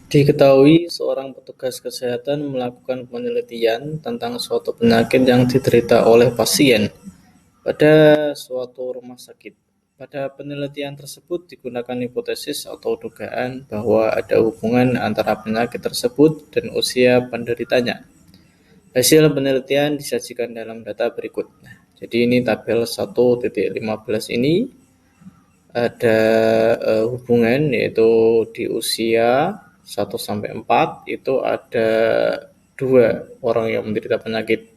Diketahui seorang petugas kesehatan melakukan penelitian tentang suatu penyakit yang diderita oleh pasien pada suatu rumah sakit. Pada penelitian tersebut digunakan hipotesis atau dugaan bahwa ada hubungan antara penyakit tersebut dan usia penderitanya. Hasil penelitian disajikan dalam data berikut. Jadi ini tabel 1.15 ini ada hubungan, yaitu di usia 1-4 itu ada 2 orang yang menderita penyakit.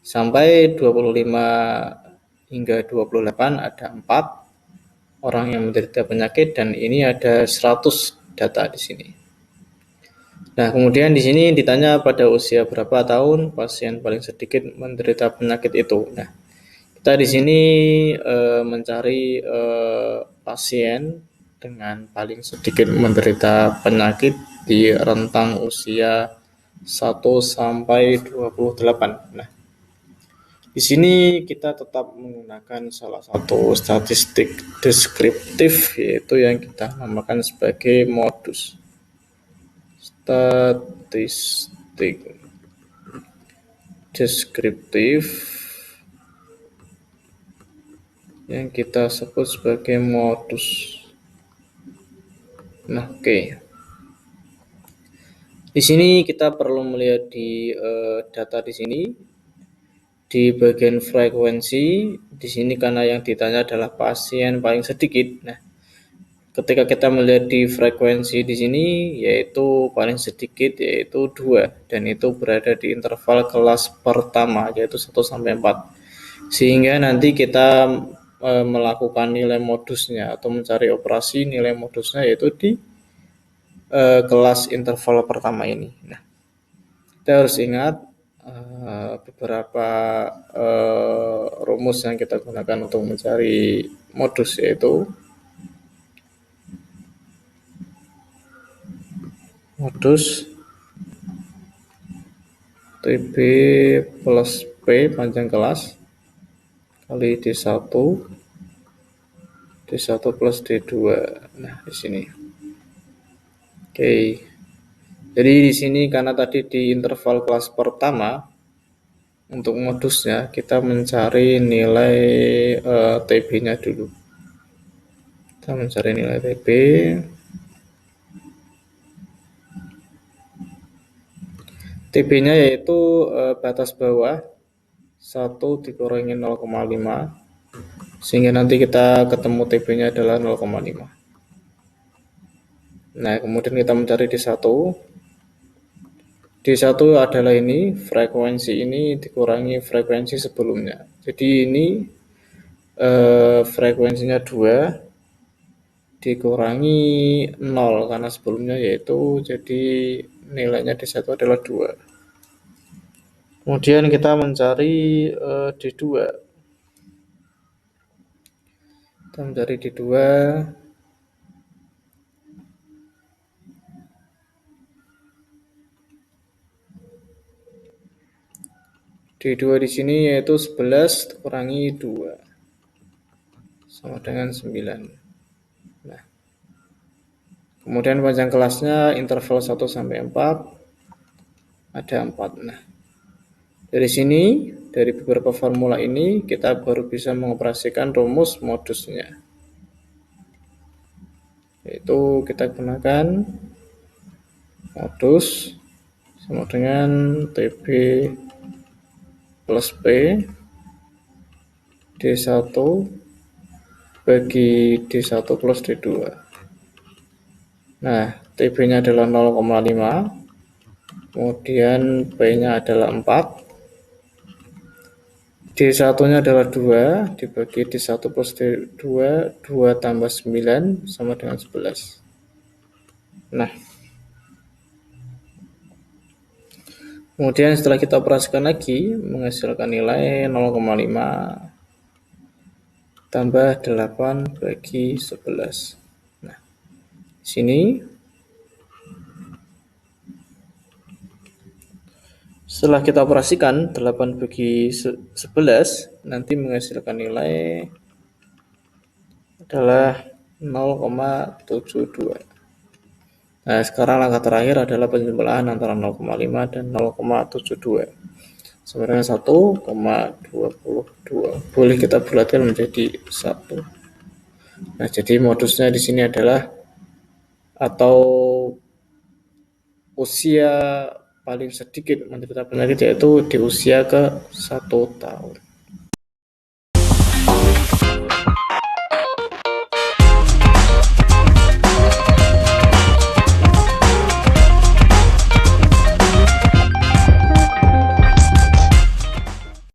Sampai 25 hingga 28 ada 4 orang yang menderita penyakit, dan ini ada 100 data di sini. Nah, kemudian di sini ditanya pada usia berapa tahun pasien paling sedikit menderita penyakit itu. Nah, kita di sini mencari pasien dengan paling sedikit menderita penyakit di rentang usia 1 sampai 28. Nah, di sini kita tetap menggunakan salah satu statistik deskriptif, yaitu yang kita namakan sebagai modus. Statistik deskriptif yang kita sebut sebagai modus. Nah, oke. Di sini kita perlu melihat di data di sini di bagian frekuensi. Di sini karena yang ditanya adalah pasien paling sedikit. Nah, ketika kita melihat di frekuensi di sini, yaitu paling sedikit yaitu 2, dan itu berada di interval kelas pertama yaitu 1-4. Sehingga nanti kita melakukan nilai modusnya atau mencari operasi nilai modusnya yaitu di kelas interval pertama ini. Nah, kita harus ingat beberapa rumus yang kita gunakan untuk mencari modus, yaitu modus TB plus P panjang kelas kali D1 plus D2. Nah, di sini. Oke. Jadi di sini karena tadi di interval kelas pertama, untuk modusnya kita mencari nilai TB-nya dulu. Kita mencari nilai TB. TB-nya yaitu batas bawah 1 dikurangi 0,5, sehingga nanti kita ketemu TB-nya adalah 0,5. Nah, kemudian kita mencari D1. D1 adalah ini, frekuensi ini dikurangi frekuensi sebelumnya. Jadi ini frekuensinya 2 dikurangi 0 karena sebelumnya yaitu, jadi nilainya D1 adalah 2. Kemudian kita mencari D2. Kita mencari D2. D2 di sini yaitu 11 kurangi 2 sama dengan 9. Nah, kemudian panjang kelasnya interval 1-4 ada 4. Nah, dari sini, dari beberapa formula ini kita baru bisa mengoperasikan rumus modusnya, yaitu kita gunakan modus sama dengan TB plus P D1 bagi D1 plus D2. Nah, TB-nya adalah 0,5, kemudian P-nya adalah 4, D1-nya adalah 2 dibagi D1 plus D2, 2 tambah 9 sama dengan 11. Nah, kemudian setelah kita operasikan lagi, menghasilkan nilai 0,5 tambah 8 bagi 11. Nah, sini setelah kita operasikan 8 bagi 11 nanti menghasilkan nilai adalah 0,72. Nah, sekarang langkah terakhir adalah penjumlahan antara 0,5 dan 0,72. Sebenarnya 1,22. Boleh kita bulatkan menjadi 1. Nah, jadi modusnya di sini adalah atau usia paling sedikit menderita penyakit yaitu di usia ke 1 tahun.